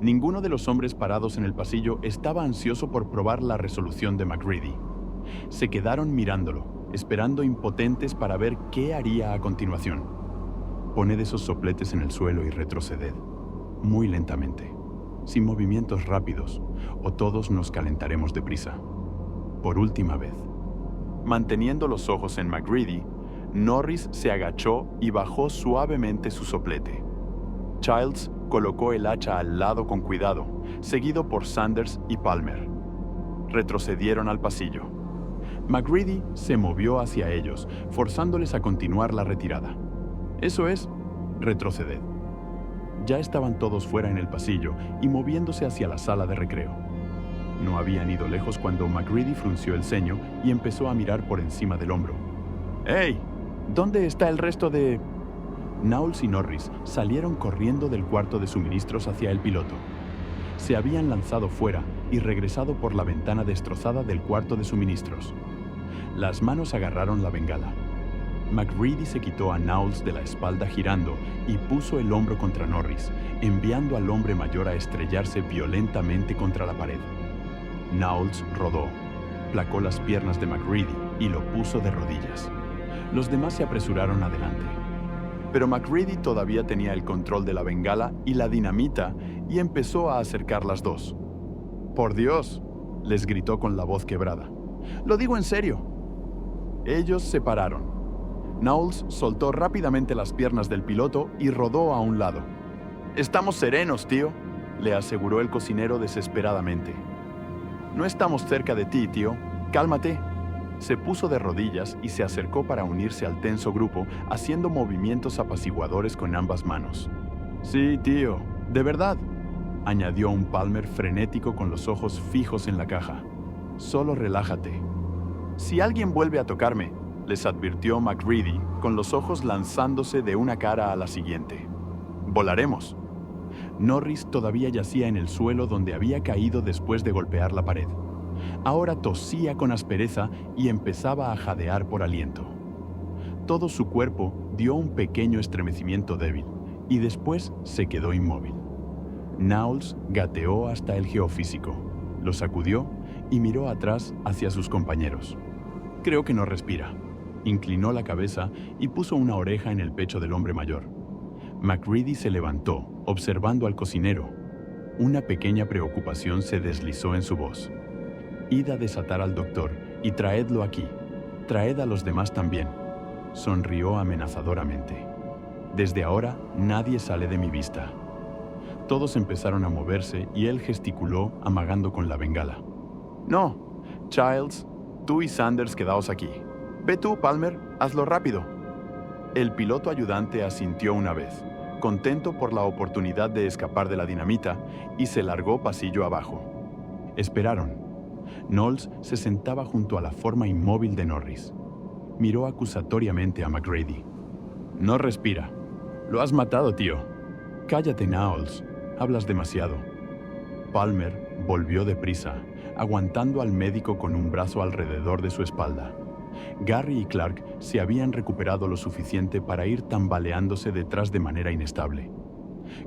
Ninguno de los hombres parados en el pasillo estaba ansioso por probar la resolución de MacReady. Se quedaron mirándolo, esperando impotentes para ver qué haría a continuación. Poned esos sopletes en el suelo y retroceded, muy lentamente, sin movimientos rápidos, o todos nos calentaremos deprisa. Por última vez. Manteniendo los ojos en MacReady, Norris se agachó y bajó suavemente su soplete. Childs colocó el hacha al lado con cuidado, seguido por Sanders y Palmer. Retrocedieron al pasillo. MacReady se movió hacia ellos, forzándoles a continuar la retirada. Eso es, retroceded. Ya estaban todos fuera en el pasillo y moviéndose hacia la sala de recreo. No habían ido lejos cuando MacReady frunció el ceño y empezó a mirar por encima del hombro. ¡Hey! ¿Dónde está el resto de...? Knowles y Norris salieron corriendo del cuarto de suministros hacia el piloto. Se habían lanzado fuera y regresado por la ventana destrozada del cuarto de suministros. Las manos agarraron la bengala. MacReady se quitó a Knowles de la espalda girando y puso el hombro contra Norris, enviando al hombre mayor a estrellarse violentamente contra la pared. Knowles rodó, placó las piernas de MacReady y lo puso de rodillas. Los demás se apresuraron adelante. Pero MacReady todavía tenía el control de la bengala y la dinamita y empezó a acercar las dos. «¡Por Dios!», les gritó con la voz quebrada. «¡Lo digo en serio!». Ellos se pararon. Knowles soltó rápidamente las piernas del piloto y rodó a un lado. «Estamos serenos, tío», le aseguró el cocinero desesperadamente. «No estamos cerca de ti, tío. Cálmate». Se puso de rodillas y se acercó para unirse al tenso grupo, haciendo movimientos apaciguadores con ambas manos. «Sí, tío, de verdad», añadió un Palmer frenético con los ojos fijos en la caja. «Solo relájate». «Si alguien vuelve a tocarme», les advirtió MacReady, con los ojos lanzándose de una cara a la siguiente. «Volaremos». Norris todavía yacía en el suelo donde había caído después de golpear la pared. Ahora tosía con aspereza y empezaba a jadear por aliento. Todo su cuerpo dio un pequeño estremecimiento débil y después se quedó inmóvil. Knowles gateó hasta el geofísico, lo sacudió y miró atrás hacia sus compañeros. «Creo que no respira». Inclinó la cabeza y puso una oreja en el pecho del hombre mayor. MacReady se levantó, observando al cocinero. Una pequeña preocupación se deslizó en su voz. «Id a desatar al doctor y traedlo aquí. Traed a los demás también», sonrió amenazadoramente. «Desde ahora nadie sale de mi vista». Todos empezaron a moverse y él gesticuló, amagando con la bengala. «No, Childs, tú y Sanders quedaos aquí. Ve tú, Palmer, hazlo rápido». El piloto ayudante asintió una vez, contento por la oportunidad de escapar de la dinamita, y se largó pasillo abajo. Esperaron. Knowles se sentaba junto a la forma inmóvil de Norris. Miró acusatoriamente a MacReady. «No respira. Lo has matado, tío». «Cállate, Knowles. Hablas demasiado». Palmer volvió deprisa, aguantando al médico con un brazo alrededor de su espalda. Garry y Clark se habían recuperado lo suficiente para ir tambaleándose detrás de manera inestable.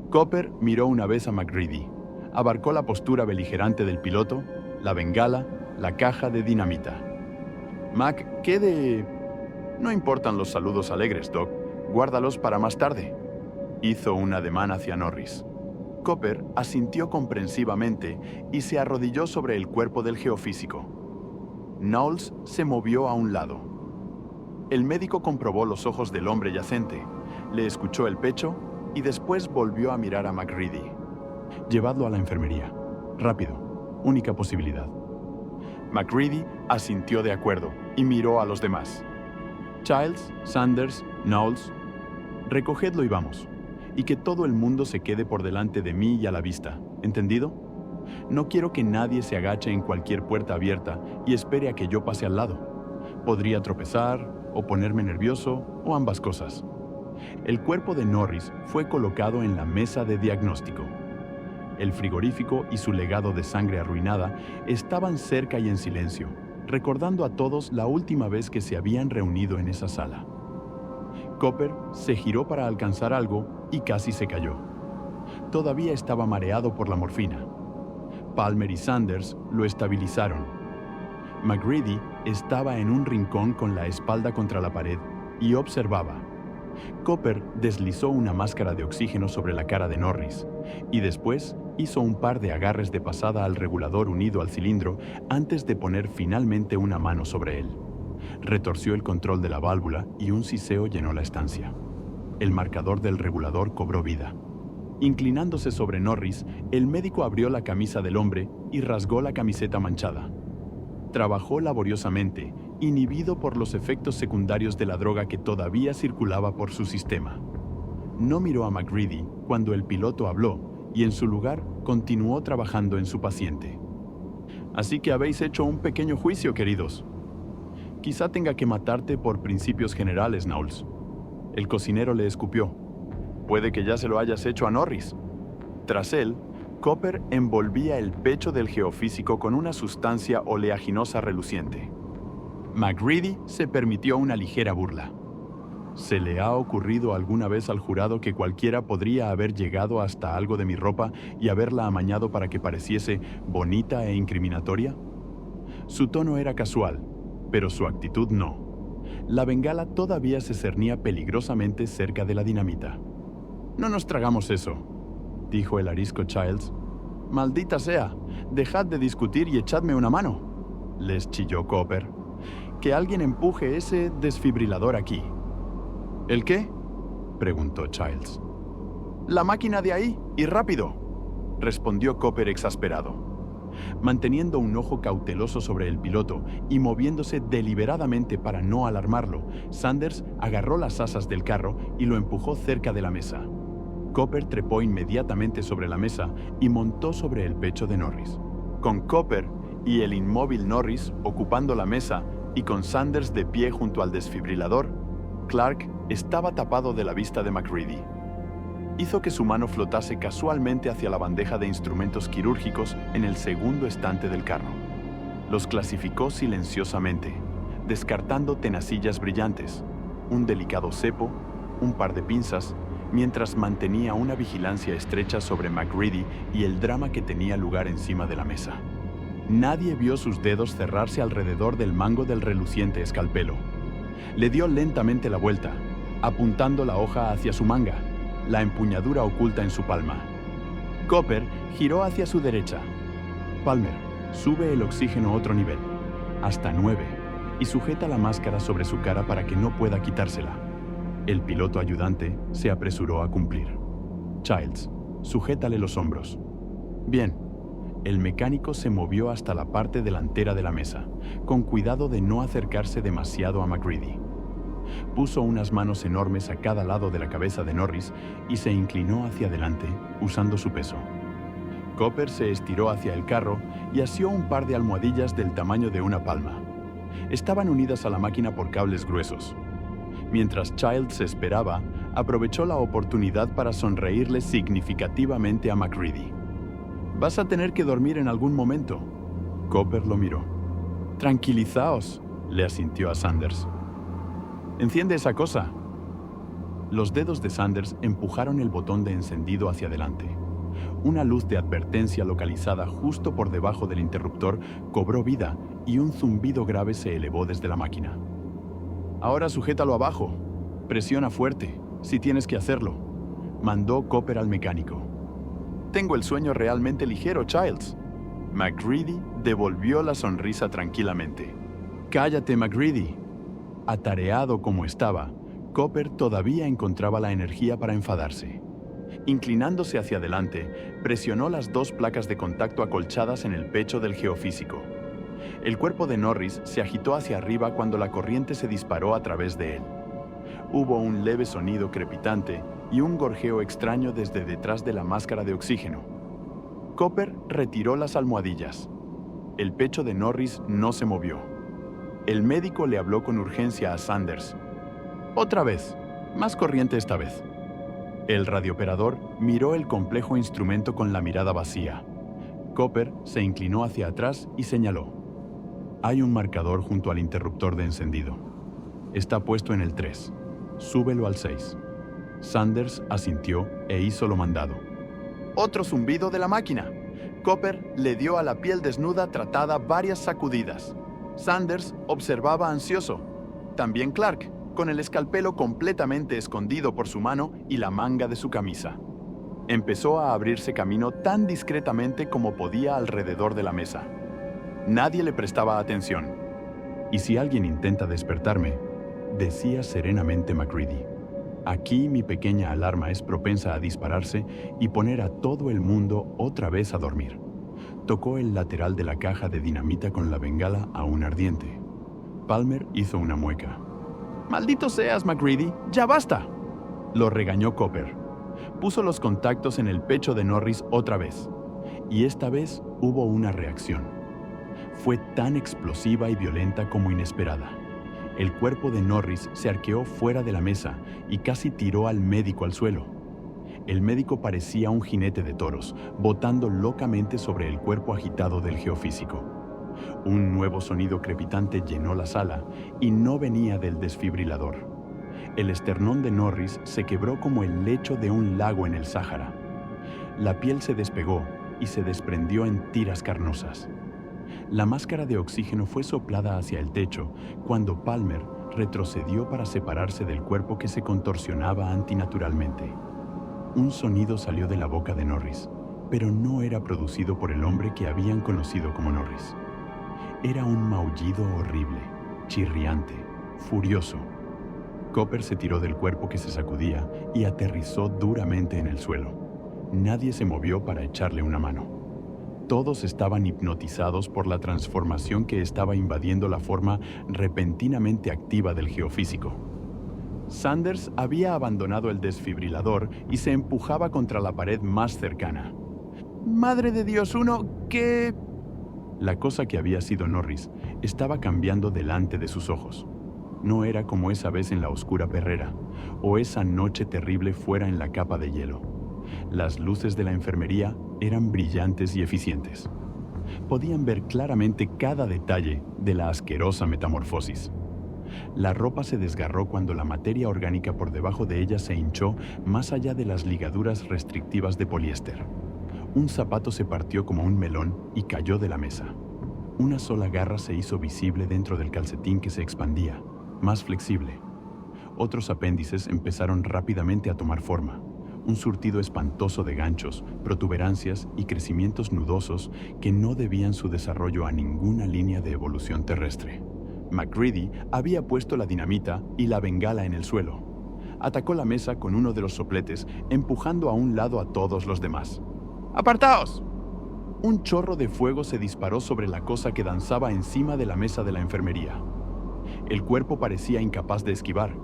Copper miró una vez a MacReady, abarcó la postura beligerante del piloto, la bengala, la caja de dinamita. «Mac, ¿qué de...?» «No importan los saludos alegres, Doc. Guárdalos para más tarde». Hizo un ademán hacia Norris. Copper asintió comprensivamente y se arrodilló sobre el cuerpo del geofísico. Knowles se movió a un lado. El médico comprobó los ojos del hombre yacente, le escuchó el pecho y después volvió a mirar a MacReady. «Llevadlo a la enfermería. Rápido. Única posibilidad». MacReady asintió de acuerdo y miró a los demás. «Childs, Sanders, Knowles, recogedlo y vamos. Y que todo el mundo se quede por delante de mí y a la vista. ¿Entendido? No quiero que nadie se agache en cualquier puerta abierta y espere a que yo pase al lado. Podría tropezar, o ponerme nervioso, o ambas cosas». El cuerpo de Norris fue colocado en la mesa de diagnóstico. El frigorífico y su legado de sangre arruinada estaban cerca y en silencio, recordando a todos la última vez que se habían reunido en esa sala. Copper se giró para alcanzar algo y casi se cayó. Todavía estaba mareado por la morfina. Palmer y Sanders lo estabilizaron. MacReady estaba en un rincón con la espalda contra la pared y observaba. Copper deslizó una máscara de oxígeno sobre la cara de Norris y después hizo un par de agarres de pasada al regulador unido al cilindro antes de poner finalmente una mano sobre él. Retorció el control de la válvula y un siseo llenó la estancia. El marcador del regulador cobró vida. Inclinándose sobre Norris, el médico abrió la camisa del hombre y rasgó la camiseta manchada. Trabajó laboriosamente, inhibido por los efectos secundarios de la droga que todavía circulaba por su sistema. No miró a MacReady cuando el piloto habló y en su lugar continuó trabajando en su paciente. Así que habéis hecho un pequeño juicio, queridos. Quizá tenga que matarte por principios generales, Knowles. El cocinero le escupió. Puede que ya se lo hayas hecho a Norris. Tras él, Copper envolvía el pecho del geofísico con una sustancia oleaginosa reluciente. MacReady se permitió una ligera burla. ¿Se le ha ocurrido alguna vez al jurado que cualquiera podría haber llegado hasta algo de mi ropa y haberla amañado para que pareciese bonita e incriminatoria? Su tono era casual, pero su actitud no. La bengala todavía se cernía peligrosamente cerca de la dinamita. «No nos tragamos eso», dijo el arisco Childs. «Maldita sea, dejad de discutir y echadme una mano», les chilló Copper. «Que alguien empuje ese desfibrilador aquí». «¿El qué?», preguntó Childs. «La máquina de ahí, y rápido», respondió Copper exasperado. Manteniendo un ojo cauteloso sobre el piloto y moviéndose deliberadamente para no alarmarlo, Sanders agarró las asas del carro y lo empujó cerca de la mesa. Copper trepó inmediatamente sobre la mesa y montó sobre el pecho de Norris. Con Copper y el inmóvil Norris ocupando la mesa y con Sanders de pie junto al desfibrilador, Clark estaba tapado de la vista de MacReady. Hizo que su mano flotase casualmente hacia la bandeja de instrumentos quirúrgicos en el segundo estante del carro. Los clasificó silenciosamente, descartando tenacillas brillantes, un delicado cepo, un par de pinzas, mientras mantenía una vigilancia estrecha sobre MacReady y el drama que tenía lugar encima de la mesa. Nadie vio sus dedos cerrarse alrededor del mango del reluciente escalpelo. Le dio lentamente la vuelta, apuntando la hoja hacia su manga, la empuñadura oculta en su palma. Copper giró hacia su derecha. «Palmer, sube el oxígeno otro nivel, hasta 9, y sujeta la máscara sobre su cara para que no pueda quitársela». El piloto ayudante se apresuró a cumplir. «Childs, sujétale los hombros». «Bien». El mecánico se movió hasta la parte delantera de la mesa, con cuidado de no acercarse demasiado a MacReady. Puso unas manos enormes a cada lado de la cabeza de Norris y se inclinó hacia adelante, usando su peso. Copper se estiró hacia el carro y asió un par de almohadillas del tamaño de una palma. Estaban unidas a la máquina por cables gruesos. Mientras Childs esperaba, aprovechó la oportunidad para sonreírle significativamente a MacReady. «Vas a tener que dormir en algún momento». Copper lo miró. «Tranquilizaos», le asintió a Sanders. «Enciende esa cosa». Los dedos de Sanders empujaron el botón de encendido hacia adelante. Una luz de advertencia localizada justo por debajo del interruptor cobró vida y un zumbido grave se elevó desde la máquina. «Ahora sujétalo abajo. Presiona fuerte, si tienes que hacerlo», mandó Copper al mecánico. «Tengo el sueño realmente ligero, Childs». MacReady devolvió la sonrisa tranquilamente. «Cállate, MacReady». Atareado como estaba, Copper todavía encontraba la energía para enfadarse. Inclinándose hacia adelante, presionó las dos placas de contacto acolchadas en el pecho del geofísico. El cuerpo de Norris se agitó hacia arriba cuando la corriente se disparó a través de él. Hubo un leve sonido crepitante y un gorjeo extraño desde detrás de la máscara de oxígeno. Copper retiró las almohadillas. El pecho de Norris no se movió. El médico le habló con urgencia a Sanders. «Otra vez, más corriente esta vez». El radiooperador miró el complejo instrumento con la mirada vacía. Copper se inclinó hacia atrás y señaló. «Hay un marcador junto al interruptor de encendido. Está puesto en el 3. Súbelo al 6. Sanders asintió e hizo lo mandado. Otro zumbido de la máquina. Copper le dio a la piel desnuda tratada varias sacudidas. Sanders observaba ansioso. También Clark, con el escalpelo completamente escondido por su mano y la manga de su camisa. Empezó a abrirse camino tan discretamente como podía alrededor de la mesa. Nadie le prestaba atención. «Y si alguien intenta despertarme», decía serenamente MacReady, «aquí mi pequeña alarma es propensa a dispararse y poner a todo el mundo otra vez a dormir». Tocó el lateral de la caja de dinamita con la bengala aún ardiente. Palmer hizo una mueca. «¡Maldito seas, MacReady! ¡Ya basta!», lo regañó Copper. Puso los contactos en el pecho de Norris otra vez. Y esta vez hubo una reacción. Fue tan explosiva y violenta como inesperada. El cuerpo de Norris se arqueó fuera de la mesa y casi tiró al médico al suelo. El médico parecía un jinete de toros, botando locamente sobre el cuerpo agitado del geofísico. Un nuevo sonido crepitante llenó la sala y no venía del desfibrilador. El esternón de Norris se quebró como el lecho de un lago en el Sáhara. La piel se despegó y se desprendió en tiras carnosas. La máscara de oxígeno fue soplada hacia el techo cuando Palmer retrocedió para separarse del cuerpo que se contorsionaba antinaturalmente. Un sonido salió de la boca de Norris, pero no era producido por el hombre que habían conocido como Norris. Era un maullido horrible, chirriante, furioso. Copper se tiró del cuerpo que se sacudía y aterrizó duramente en el suelo. Nadie se movió para echarle una mano. Todos estaban hipnotizados por la transformación que estaba invadiendo la forma repentinamente activa del geofísico. Sanders había abandonado el desfibrilador y se empujaba contra la pared más cercana. «¡Madre de Dios, ¿qué...?» La cosa que había sido Norris estaba cambiando delante de sus ojos. No era como esa vez en la oscura perrera, o esa noche terrible fuera en la capa de hielo. Las luces de la enfermería eran brillantes y eficientes. Podían ver claramente cada detalle de la asquerosa metamorfosis. La ropa se desgarró cuando la materia orgánica por debajo de ella se hinchó más allá de las ligaduras restrictivas de poliéster. Un zapato se partió como un melón y cayó de la mesa. Una sola garra se hizo visible dentro del calcetín que se expandía, más flexible. Otros apéndices empezaron rápidamente a tomar forma. Un surtido espantoso de ganchos, protuberancias y crecimientos nudosos que no debían su desarrollo a ninguna línea de evolución terrestre. MacReady había puesto la dinamita y la bengala en el suelo. Atacó la mesa con uno de los sopletes, empujando a un lado a todos los demás. ¡Apartaos! Un chorro de fuego se disparó sobre la cosa que danzaba encima de la mesa de la enfermería. El cuerpo parecía incapaz de esquivar,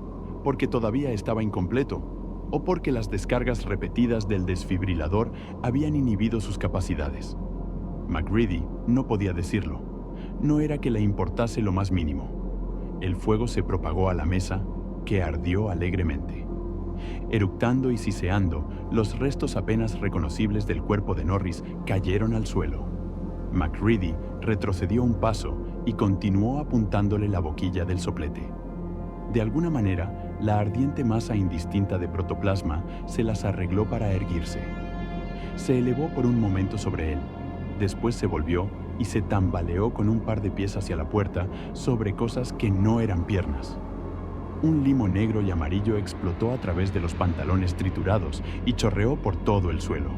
porque todavía estaba incompleto, o porque las descargas repetidas del desfibrilador habían inhibido sus capacidades. MacReady no podía decirlo. No era que le importase lo más mínimo. El fuego se propagó a la mesa, que ardió alegremente. Eructando y siseando, los restos apenas reconocibles del cuerpo de Norris cayeron al suelo. MacReady retrocedió un paso y continuó apuntándole la boquilla del soplete. De alguna manera, la ardiente masa indistinta de protoplasma se las arregló para erguirse. Se elevó por un momento sobre él, después se volvió y se tambaleó con un par de pies hacia la puerta sobre cosas que no eran piernas. Un limo negro y amarillo explotó a través de los pantalones triturados y chorreó por todo el suelo.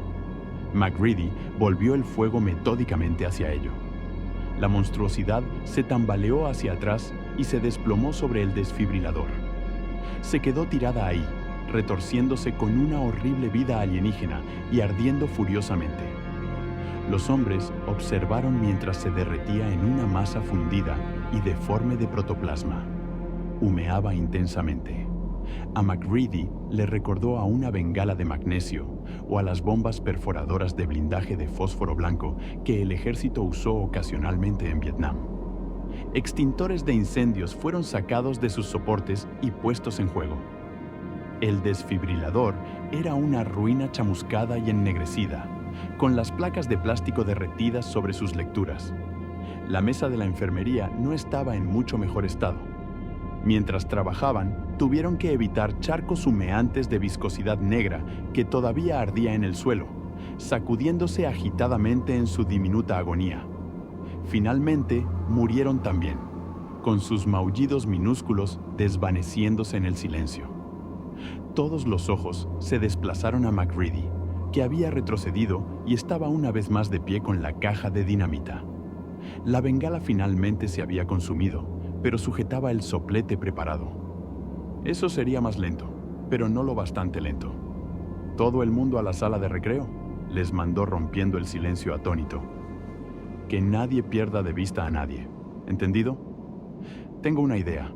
MacReady volvió el fuego metódicamente hacia ello. La monstruosidad se tambaleó hacia atrás y se desplomó sobre el desfibrilador. Se quedó tirada ahí, retorciéndose con una horrible vida alienígena y ardiendo furiosamente. Los hombres observaron mientras se derretía en una masa fundida y deforme de protoplasma. Humeaba intensamente. A MacReady le recordó a una bengala de magnesio o a las bombas perforadoras de blindaje de fósforo blanco que el ejército usó ocasionalmente en Vietnam. Extintores de incendios fueron sacados de sus soportes y puestos en juego. El desfibrilador era una ruina chamuscada y ennegrecida, con las placas de plástico derretidas sobre sus lecturas. La mesa de la enfermería no estaba en mucho mejor estado. Mientras trabajaban, tuvieron que evitar charcos humeantes de viscosidad negra que todavía ardía en el suelo, sacudiéndose agitadamente en su diminuta agonía. Finalmente, murieron también, con sus maullidos minúsculos desvaneciéndose en el silencio. Todos los ojos se desplazaron a MacReady, que había retrocedido y estaba una vez más de pie con la caja de dinamita. La bengala finalmente se había consumido, pero sujetaba el soplete preparado. Eso sería más lento, pero no lo bastante lento. «Todo el mundo a la sala de recreo», les mandó rompiendo el silencio atónito. «Que nadie pierda de vista a nadie. ¿Entendido? Tengo una idea».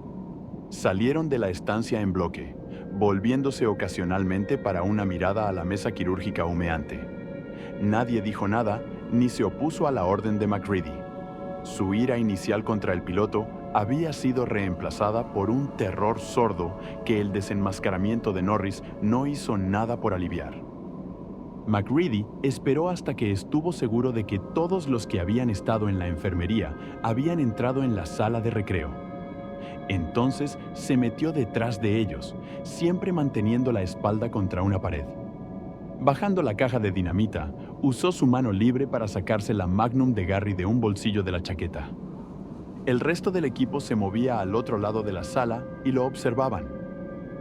Salieron de la estancia en bloque, volviéndose ocasionalmente para una mirada a la mesa quirúrgica humeante. Nadie dijo nada ni se opuso a la orden de MacReady. Su ira inicial contra el piloto había sido reemplazada por un terror sordo que el desenmascaramiento de Norris no hizo nada por aliviar. MacReady esperó hasta que estuvo seguro de que todos los que habían estado en la enfermería habían entrado en la sala de recreo. Entonces se metió detrás de ellos, siempre manteniendo la espalda contra una pared. Bajando la caja de dinamita, usó su mano libre para sacarse la Magnum de Garry de un bolsillo de la chaqueta. El resto del equipo se movía al otro lado de la sala y lo observaban.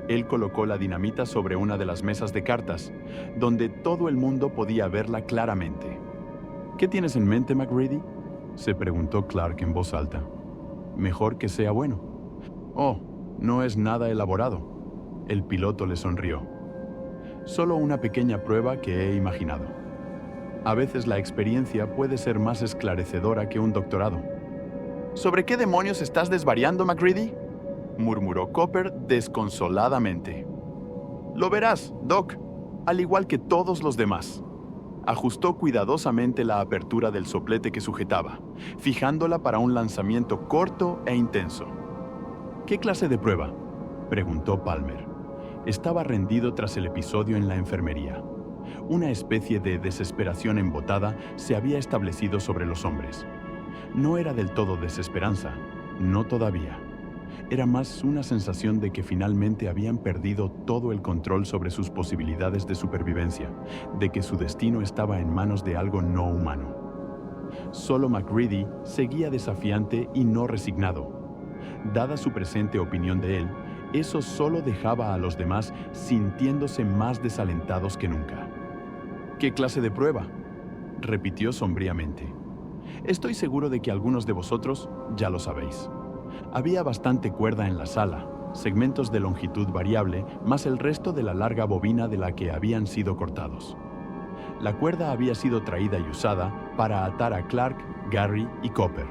Él colocó la dinamita sobre una de las mesas de cartas, donde todo el mundo podía verla claramente. «¿Qué tienes en mente, MacReady?», se preguntó Clark en voz alta. «Mejor que sea bueno». «Oh, no es nada elaborado». El piloto le sonrió. «Solo una pequeña prueba que he imaginado. A veces la experiencia puede ser más esclarecedora que un doctorado». «¿Sobre qué demonios estás desvariando, MacReady?», murmuró Copper desconsoladamente. «Lo verás, Doc, al igual que todos los demás». Ajustó cuidadosamente la apertura del soplete que sujetaba, fijándola para un lanzamiento corto e intenso. «¿Qué clase de prueba?», preguntó Palmer. Estaba rendido tras el episodio en la enfermería. Una especie de desesperación embotada se había establecido sobre los hombres. No era del todo desesperanza, no todavía. Era más una sensación de que finalmente habían perdido todo el control sobre sus posibilidades de supervivencia, de que su destino estaba en manos de algo no humano. Solo MacReady seguía desafiante y no resignado. Dada su presente opinión de él, eso solo dejaba a los demás sintiéndose más desalentados que nunca. «¿Qué clase de prueba?», repitió sombríamente. «Estoy seguro de que algunos de vosotros ya lo sabéis. Había bastante cuerda en la sala, segmentos de longitud variable, más el resto de la larga bobina de la que habían sido cortados. La cuerda había sido traída y usada para atar a Clark, Garry y Copper.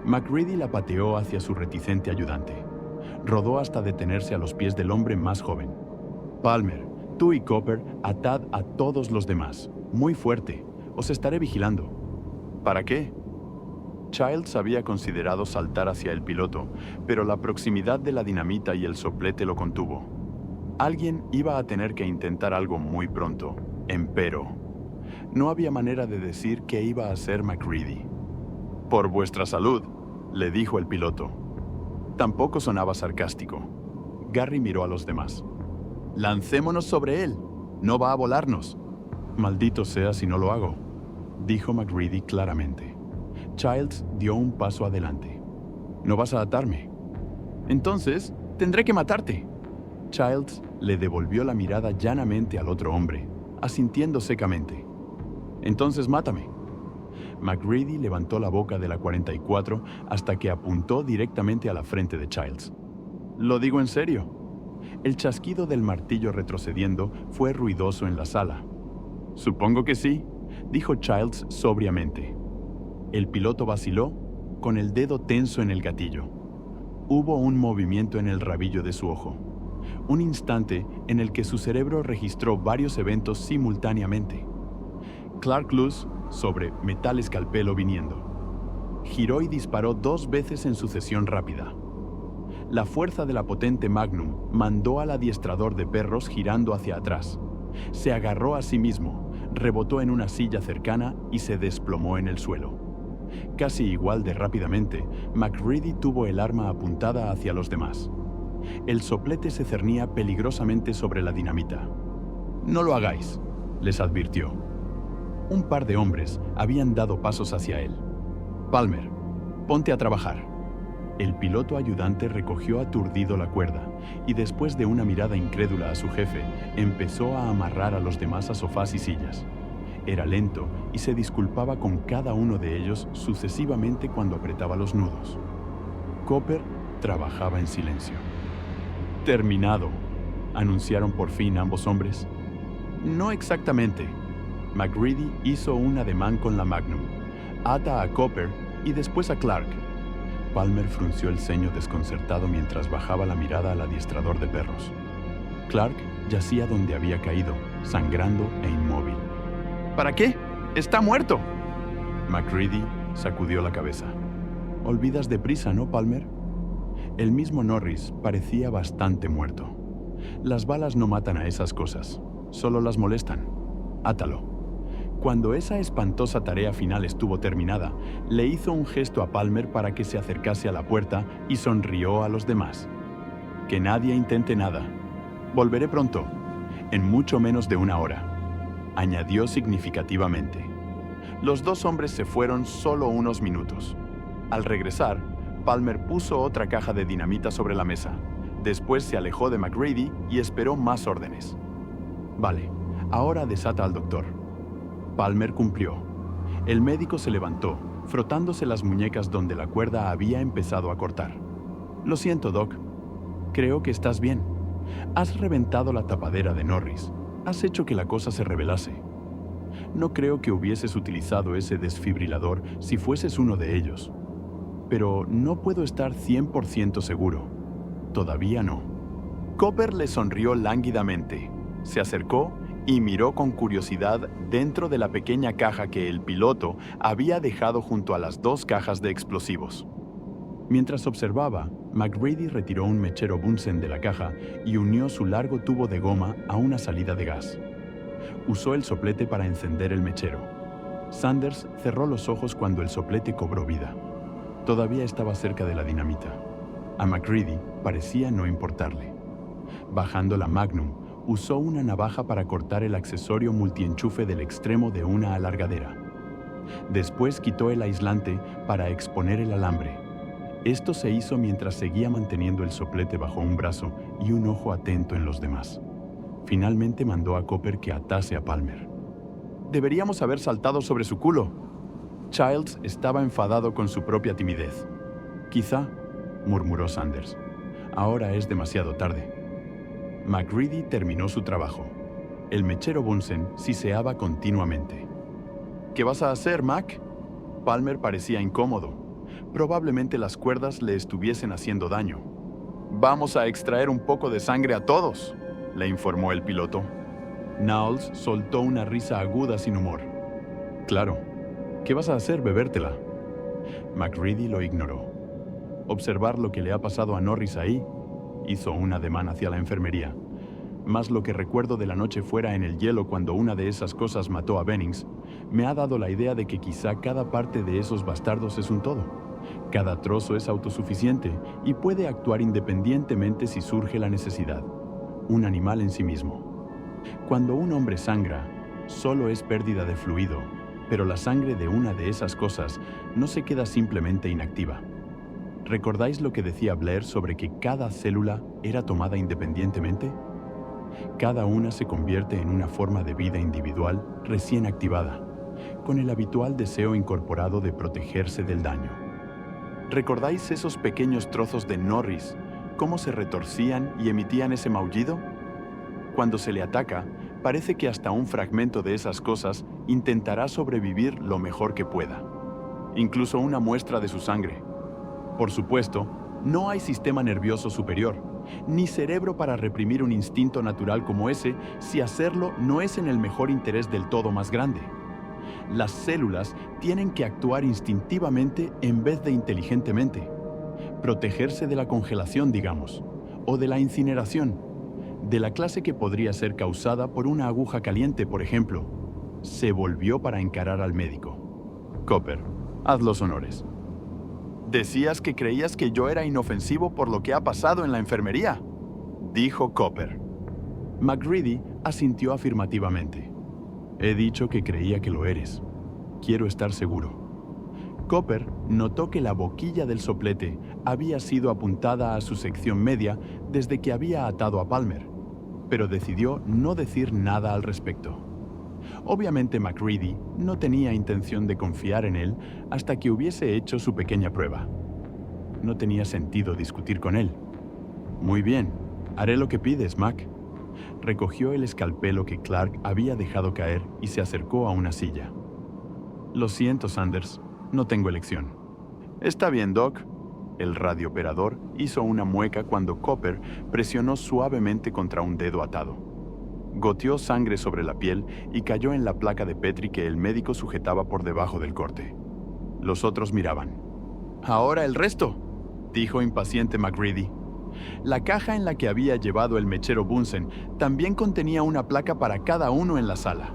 MacReady la pateó hacia su reticente ayudante. Rodó hasta detenerse a los pies del hombre más joven. «Palmer, tú y Copper atad a todos los demás. Muy fuerte. Os estaré vigilando». «¿Para qué?». Childs había considerado saltar hacia el piloto, pero la proximidad de la dinamita y el soplete lo contuvo. Alguien iba a tener que intentar algo muy pronto, empero. No había manera de decir qué iba a hacer MacReady. «Por vuestra salud», le dijo el piloto. Tampoco sonaba sarcástico. Garry miró a los demás. «Lancémonos sobre él. No va a volarnos». «Maldito sea si no lo hago», dijo MacReady claramente. Childs dio un paso adelante. «¿No vas a atarme?». «Entonces, tendré que matarte». Childs le devolvió la mirada llanamente al otro hombre, asintiendo secamente. «Entonces mátame». MacReady levantó la boca de la 44 hasta que apuntó directamente a la frente de Childs. «Lo digo en serio». El chasquido del martillo retrocediendo fue ruidoso en la sala. «Supongo que sí», dijo Childs sobriamente. El piloto vaciló, con el dedo tenso en el gatillo. Hubo un movimiento en el rabillo de su ojo. Un instante en el que su cerebro registró varios eventos simultáneamente. Clark Luz sobre metal escalpelo viniendo. Giró y disparó 2 veces en sucesión rápida. La fuerza de la potente Magnum mandó al adiestrador de perros girando hacia atrás. Se agarró a sí mismo, rebotó en una silla cercana y se desplomó en el suelo. Casi igual de rápidamente, MacReady tuvo el arma apuntada hacia los demás. El soplete se cernía peligrosamente sobre la dinamita. «No lo hagáis», les advirtió. Un par de hombres habían dado pasos hacia él. «Palmer, ponte a trabajar». El piloto ayudante recogió aturdido la cuerda y después de una mirada incrédula a su jefe, empezó a amarrar a los demás a sofás y sillas. Era lento y se disculpaba con cada uno de ellos sucesivamente cuando apretaba los nudos. Copper trabajaba en silencio. «Terminado», anunciaron por fin ambos hombres. «No exactamente». MacReady hizo un ademán con la Magnum. «Ata a Copper y después a Clark». Palmer frunció el ceño desconcertado mientras bajaba la mirada al adiestrador de perros. Clark yacía donde había caído, sangrando e inmóvil. «¿Para qué? ¡Está muerto!». MacReady sacudió la cabeza. «Olvidas deprisa, ¿no, Palmer?». El mismo Norris parecía bastante muerto. «Las balas no matan a esas cosas, solo las molestan. Átalo». Cuando esa espantosa tarea final estuvo terminada, le hizo un gesto a Palmer para que se acercase a la puerta y sonrió a los demás. «Que nadie intente nada. Volveré pronto, en mucho menos de una hora», añadió significativamente. Los dos hombres se fueron solo unos minutos. Al regresar, Palmer puso otra caja de dinamita sobre la mesa. Después se alejó de MacReady y esperó más órdenes. «Vale, ahora desata al doctor». Palmer cumplió. El médico se levantó, frotándose las muñecas donde la cuerda había empezado a cortar. «Lo siento, Doc. Creo que estás bien. Has reventado la tapadera de Norris. Has hecho que la cosa se revelase. No creo que hubieses utilizado ese desfibrilador si fueses uno de ellos. Pero no puedo estar 100% seguro. Todavía no». Copper le sonrió lánguidamente. Se acercó y miró con curiosidad dentro de la pequeña caja que el piloto había dejado junto a las dos cajas de explosivos. Mientras observaba, MacReady retiró un mechero Bunsen de la caja y unió su largo tubo de goma a una salida de gas. Usó el soplete para encender el mechero. Sanders cerró los ojos cuando el soplete cobró vida. Todavía estaba cerca de la dinamita. A MacReady parecía no importarle. Bajando la Magnum, usó una navaja para cortar el accesorio multienchufe del extremo de una alargadera. Después quitó el aislante para exponer el alambre. Esto se hizo mientras seguía manteniendo el soplete bajo un brazo y un ojo atento en los demás. Finalmente mandó a Copper que atase a Palmer. «Deberíamos haber saltado sobre su culo». Childs estaba enfadado con su propia timidez. «Quizá», murmuró Sanders. «Ahora es demasiado tarde». MacReady terminó su trabajo. El mechero Bunsen siseaba continuamente. «¿Qué vas a hacer, Mac?». Palmer parecía incómodo. Probablemente las cuerdas le estuviesen haciendo daño. «Vamos a extraer un poco de sangre a todos», le informó el piloto. Knowles soltó una risa aguda sin humor. «Claro. ¿Qué vas a hacer, bebértela?». MacReady lo ignoró. «Observar lo que le ha pasado a Norris ahí». Hizo un ademán hacia la enfermería. Más lo que recuerdo de la noche fuera en el hielo cuando una de esas cosas mató a Bennings, me ha dado la idea de que quizá cada parte de esos bastardos es un todo. Cada trozo es autosuficiente y puede actuar independientemente si surge la necesidad. Un animal en sí mismo. Cuando un hombre sangra, solo es pérdida de fluido, pero la sangre de una de esas cosas no se queda simplemente inactiva. ¿Recordáis lo que decía Blair sobre que cada célula era tomada independientemente? Cada una se convierte en una forma de vida individual recién activada, con el habitual deseo incorporado de protegerse del daño. ¿Recordáis esos pequeños trozos de Norris, cómo se retorcían y emitían ese maullido? Cuando se le ataca, parece que hasta un fragmento de esas cosas intentará sobrevivir lo mejor que pueda. Incluso una muestra de su sangre. Por supuesto, no hay sistema nervioso superior, ni cerebro para reprimir un instinto natural como ese si hacerlo no es en el mejor interés del todo más grande. Las células tienen que actuar instintivamente en vez de inteligentemente. Protegerse de la congelación, digamos, o de la incineración, de la clase que podría ser causada por una aguja caliente, por ejemplo. Se volvió para encarar al médico. «Copper, haz los honores». «Decías que creías que yo era inofensivo por lo que ha pasado en la enfermería», dijo Copper. MacReady asintió afirmativamente. He dicho que creía que lo eres. Quiero estar seguro. Copper notó que la boquilla del soplete había sido apuntada a su sección media desde que había atado a Palmer, pero decidió no decir nada al respecto. Obviamente MacReady no tenía intención de confiar en él hasta que hubiese hecho su pequeña prueba. No tenía sentido discutir con él. Muy bien, haré lo que pides, Mac. Recogió el escalpelo que Clark había dejado caer y se acercó a una silla. Lo siento, Sanders, no tengo elección. Está bien, Doc. El radiooperador hizo una mueca cuando Copper presionó suavemente contra un dedo atado. Goteó sangre sobre la piel y cayó en la placa de Petri que el médico sujetaba por debajo del corte. Los otros miraban. «Ahora el resto», dijo impaciente MacReady. La caja en la que había llevado el mechero Bunsen también contenía una placa para cada uno en la sala.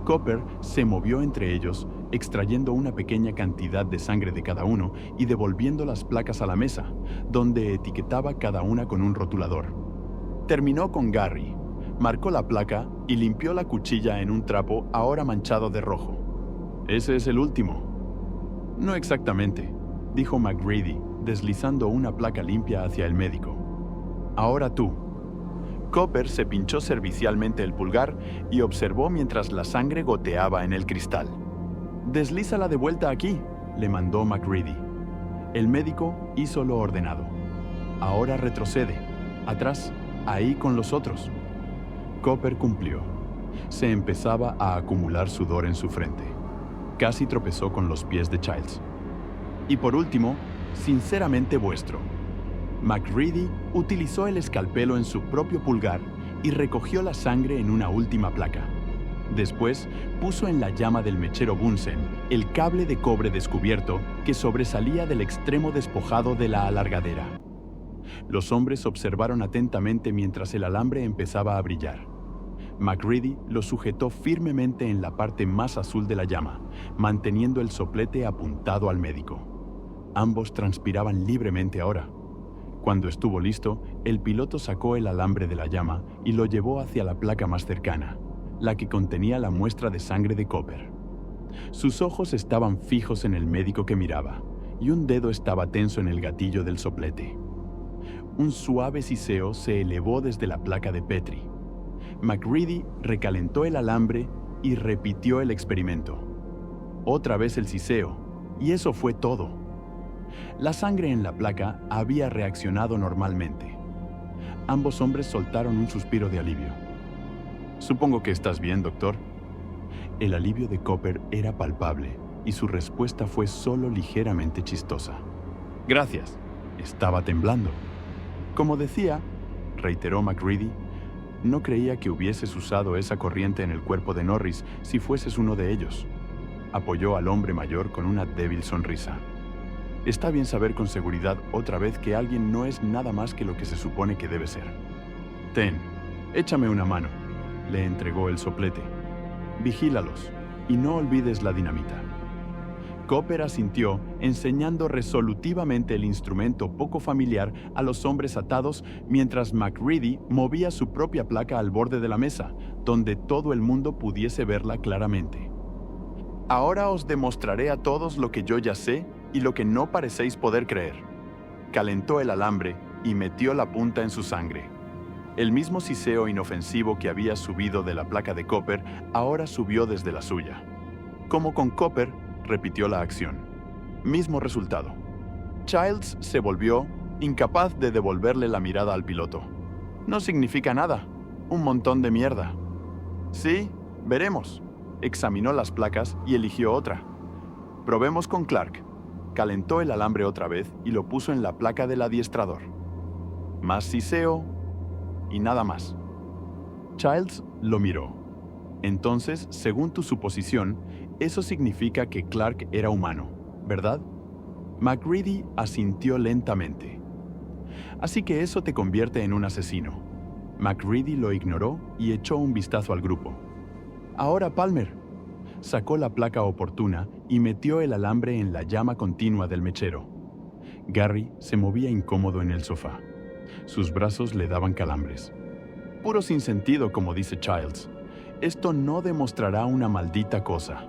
Copper se movió entre ellos, extrayendo una pequeña cantidad de sangre de cada uno y devolviendo las placas a la mesa, donde etiquetaba cada una con un rotulador. Terminó con Garry, marcó la placa y limpió la cuchilla en un trapo ahora manchado de rojo. «Ese es el último». «No exactamente», dijo MacReady, deslizando una placa limpia hacia el médico. «Ahora tú». Copper se pinchó servicialmente el pulgar y observó mientras la sangre goteaba en el cristal. «Deslízala de vuelta aquí», le mandó MacReady. El médico hizo lo ordenado. «Ahora retrocede. Atrás, ahí con los otros». Copper cumplió. Se empezaba a acumular sudor en su frente. Casi tropezó con los pies de Childs. «Y por último, sinceramente vuestro». MacReady utilizó el escalpelo en su propio pulgar y recogió la sangre en una última placa. Después, puso en la llama del mechero Bunsen el cable de cobre descubierto que sobresalía del extremo despojado de la alargadera. Los hombres observaron atentamente mientras el alambre empezaba a brillar. MacReady lo sujetó firmemente en la parte más azul de la llama, manteniendo el soplete apuntado al médico. Ambos transpiraban libremente ahora. Cuando estuvo listo, el piloto sacó el alambre de la llama y lo llevó hacia la placa más cercana, la que contenía la muestra de sangre de Copper. Sus ojos estaban fijos en el médico que miraba, y un dedo estaba tenso en el gatillo del soplete. Un suave siseo se elevó desde la placa de Petri. MacReady recalentó el alambre y repitió el experimento. Otra vez el siseo, y eso fue todo. La sangre en la placa había reaccionado normalmente. Ambos hombres soltaron un suspiro de alivio. «Supongo que estás bien, doctor». El alivio de Copper era palpable y su respuesta fue solo ligeramente chistosa. «Gracias». Estaba temblando. «Como decía», reiteró MacReady, «no creía que hubieses usado esa corriente en el cuerpo de Norris si fueses uno de ellos». Apoyó al hombre mayor con una débil sonrisa. «Está bien saber con seguridad otra vez que alguien no es nada más que lo que se supone que debe ser». «Ten, échame una mano», le entregó el soplete. «Vigílalos y no olvides la dinamita». Copper asintió, enseñando resolutivamente el instrumento poco familiar a los hombres atados mientras MacReady movía su propia placa al borde de la mesa, donde todo el mundo pudiese verla claramente. «Ahora os demostraré a todos lo que yo ya sé y lo que no parecéis poder creer». Calentó el alambre y metió la punta en su sangre. El mismo siseo inofensivo que había subido de la placa de Copper ahora subió desde la suya. Como con Copper, repitió la acción. Mismo resultado. Childs se volvió, incapaz de devolverle la mirada al piloto. «No significa nada. Un montón de mierda». «Sí, veremos». Examinó las placas y eligió otra. «Probemos con Clark». Calentó el alambre otra vez y lo puso en la placa del adiestrador. Más siseo y nada más. Childs lo miró. «Entonces, según tu suposición, eso significa que Clark era humano, ¿verdad?» MacReady asintió lentamente. «Así que eso te convierte en un asesino». MacReady lo ignoró y echó un vistazo al grupo. «Ahora, Palmer». Sacó la placa oportuna y metió el alambre en la llama continua del mechero. Garry se movía incómodo en el sofá. Sus brazos le daban calambres. «Puro sinsentido, como dice Childs. Esto no demostrará una maldita cosa.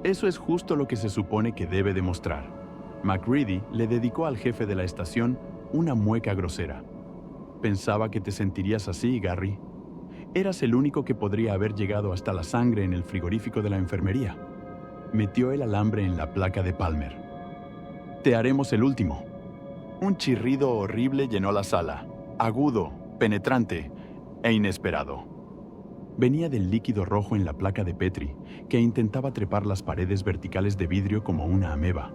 Eso es justo lo que se supone que debe demostrar. MacReady le dedicó al jefe de la estación una mueca grosera. Pensaba que te sentirías así, Garry. Eras el único que podría haber llegado hasta la sangre en el frigorífico de la enfermería. Metió el alambre en la placa de Palmer. Te haremos el último. Un chirrido horrible llenó la sala, agudo, penetrante e inesperado. Venía del líquido rojo en la placa de Petri, que intentaba trepar las paredes verticales de vidrio como una ameba.